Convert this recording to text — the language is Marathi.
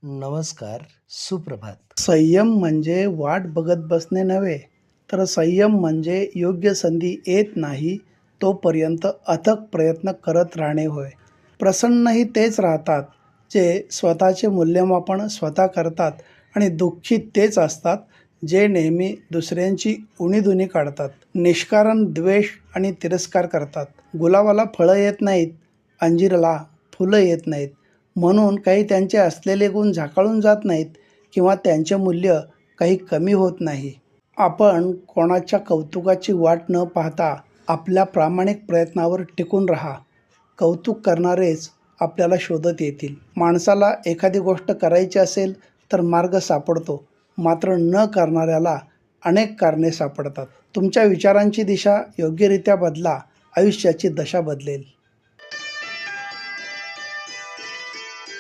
नमस्कार, सुप्रभात. संयम म्हणजे वाट बघत बसणे नव्हे, तर संयम म्हणजे योग्य संधी येत नाही तोपर्यंत अथक प्रयत्न करत राहणे होय. प्रसन्नही तेच राहतात, जे स्वतःचे मूल्यमापन स्वतः करतात आणि दुःखी तेच असतात, जे नेहमी दुसऱ्यांची उणीधुणी काढतात. निष्कारण द्वेष आणि तिरस्कार करतात. गुलाबाला फळं येत नाहीत, अंजीराला फुलं येत नाहीत. म्हणून काही त्यांचे असलेले गुण झाकाळून जात नाहीत किंवा त्यांचे मूल्य काही कमी होत नाही. आपण कोणाच्या कौतुकाची वाट न पाहता आपल्या प्रामाणिक प्रयत्नावर टिकून राहा. कौतुक करणारेच आपल्याला शोधत येतील. माणसाला एखादी गोष्ट करायची असेल तर मार्ग सापडतो, मात्र न करणाऱ्याला अनेक कारणे सापडतात. तुमच्या विचारांची दिशा योग्यरित्या बदला, आयुष्याची दशा बदलेल.